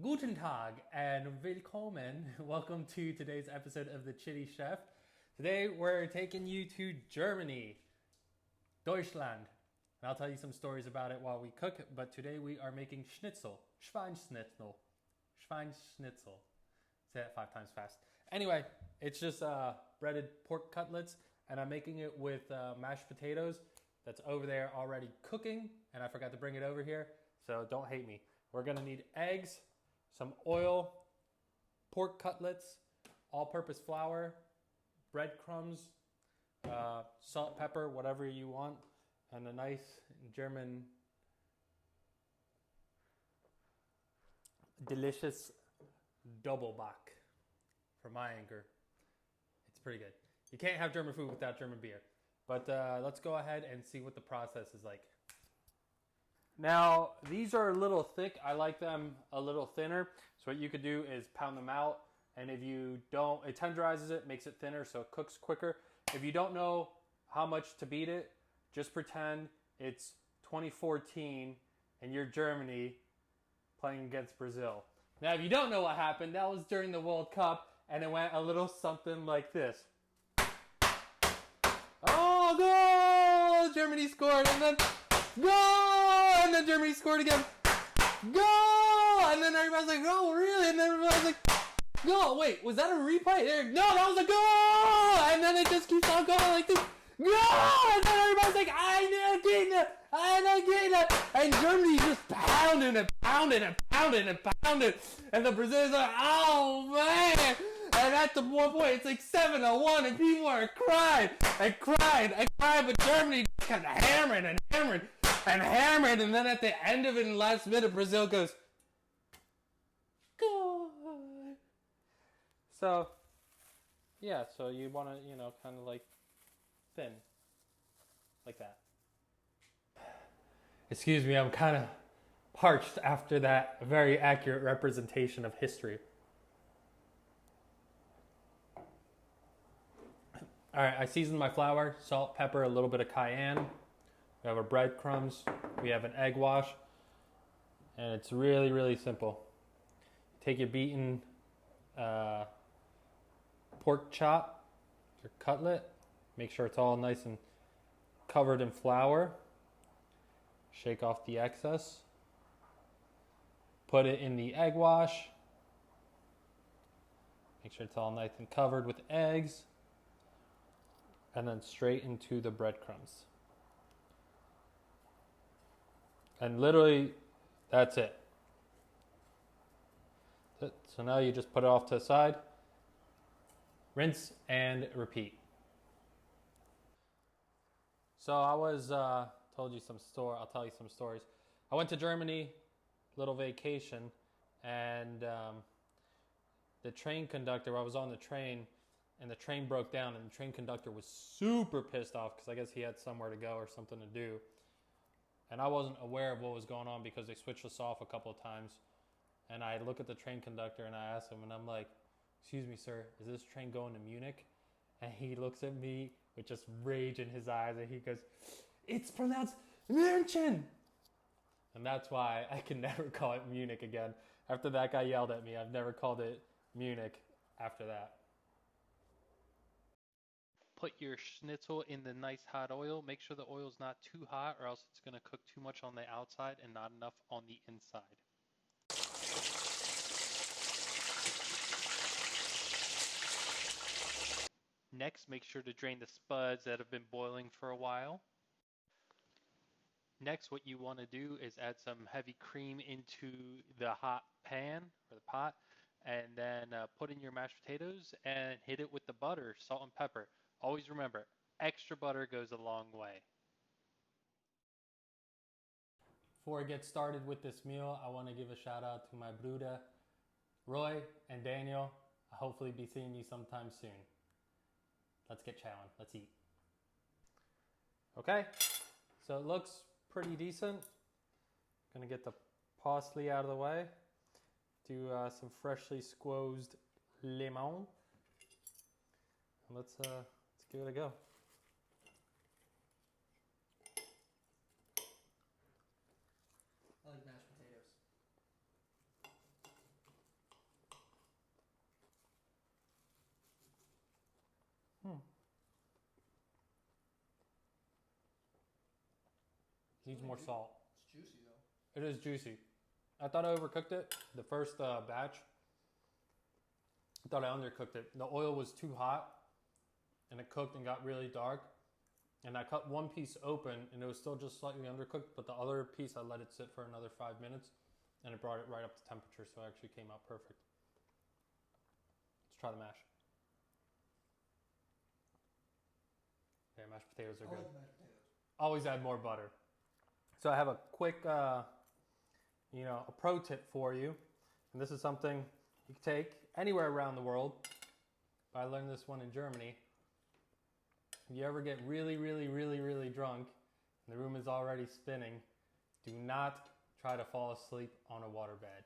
Guten Tag and willkommen. Welcome to today's episode of the Chitty Chef. Today we're taking you to Germany, Deutschland. And I'll tell you some stories about it while we cook, but today we are making schnitzel, Schweinschnitzel. Schweinschnitzel. Say that 5 times fast. Anyway, it's just breaded pork cutlets, and I'm making it with mashed potatoes that's over there already cooking, and I forgot to bring it over here, so don't hate me. We're gonna need eggs, some oil, pork cutlets, all-purpose flour, breadcrumbs, salt, pepper, whatever you want, and a nice German delicious Doppelbock for my anchor. It's pretty good. You can't have German food without German beer. But let's go ahead and see what the process is like. Now, these are a little thick. I like them a little thinner. So what you could do is pound them out. And if you don't, it tenderizes it, makes it thinner so it cooks quicker. If you don't know how much to beat it, just pretend it's 2014 and you're Germany playing against Brazil. Now, if you don't know what happened, that was during the World Cup, and it went a little something like this. Oh, goal! Germany scored, and then goal! And then Germany scored again. Goal! And then everybody's like, oh, really? And then everybody's like, goal! Wait, was that a replay? No, that was a goal! And then it just keeps on going like this. Goal! And then everybody's like, eine Gegner! And Germany's just pounding and pounding and pounding and pounding. And the Brazilians are like, oh, man! And at the one point, it's like 7-1, and people are crying and crying and crying, but Germany just kept hammering and hammering and hammering, and then at the end of it, in the last minute, Brazil goes, goal. So, yeah, so you want to, kind of like thin, like that. Excuse me, I'm kind of parched after that very accurate representation of history. All right, I seasoned my flour, salt, pepper, a little bit of cayenne. We have our breadcrumbs. We have an egg wash. And it's really, really simple. Take your beaten pork chop, your cutlet. Make sure it's all nice and covered in flour. Shake off the excess. Put it in the egg wash. Make sure it's all nice and covered with eggs. And then straight into the breadcrumbs. And literally, that's it. So now you just put it off to the side. Rinse and repeat. So I was, I'll tell you some stories. I went to Germany, little vacation, and the train conductor, I was on the train, and the train broke down, and the train conductor was super pissed off because I guess he had somewhere to go or something to do. And I wasn't aware of what was going on because they switched us off a couple of times. And I look at the train conductor and I ask him, and I'm like, excuse me, sir, is this train going to Munich? And he looks at me with just rage in his eyes, and he goes, it's pronounced München! And that's why I can never call it Munich again. After that guy yelled at me, I've never called it Munich after that. Put your schnitzel in the nice hot oil. Make sure the oil's not too hot, or else it's going to cook too much on the outside and not enough on the inside. Next, make sure to drain the spuds that have been boiling for a while. Next, what you want to do is add some heavy cream into the hot pan or the pot, and then put in your mashed potatoes and hit it with the butter, salt, and pepper. Always remember, extra butter goes a long way. Before I get started with this meal, I want to give a shout out to my Bruder, Roy and Daniel. I'll hopefully be seeing you sometime soon. Let's get chowing. Let's eat. Okay, so it looks pretty decent. Gonna get the parsley out of the way. Do some freshly squoezed lemon. Let's give it a go. I like mashed potatoes. Needs more salt. It's juicy though. It is juicy. I thought I overcooked it. The first batch, I thought I undercooked it. The oil was too hot and it cooked and got really dark. And I cut one piece open and it was still just slightly undercooked, but the other piece I let it sit for another 5 minutes and it brought it right up to temperature, so it actually came out perfect. Let's try the mash. Yeah, mashed potatoes are I good. like mashed potatoes. Always add more butter. So I have a quick, a pro tip for you. And this is something you can take anywhere around the world. But I learned this one in Germany. If you ever get really, really, really, really drunk and the room is already spinning, do not try to fall asleep on a waterbed,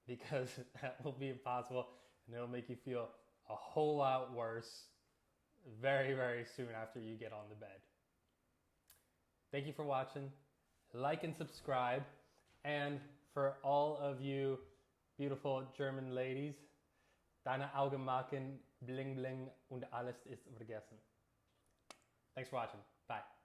because that will be impossible and it'll make you feel a whole lot worse very, very soon after you get on the bed. Thank you for watching. Like and subscribe. And for all of you beautiful German ladies, deine Augen machen bling bling und alles ist vergessen. Thanks for watching. Bye.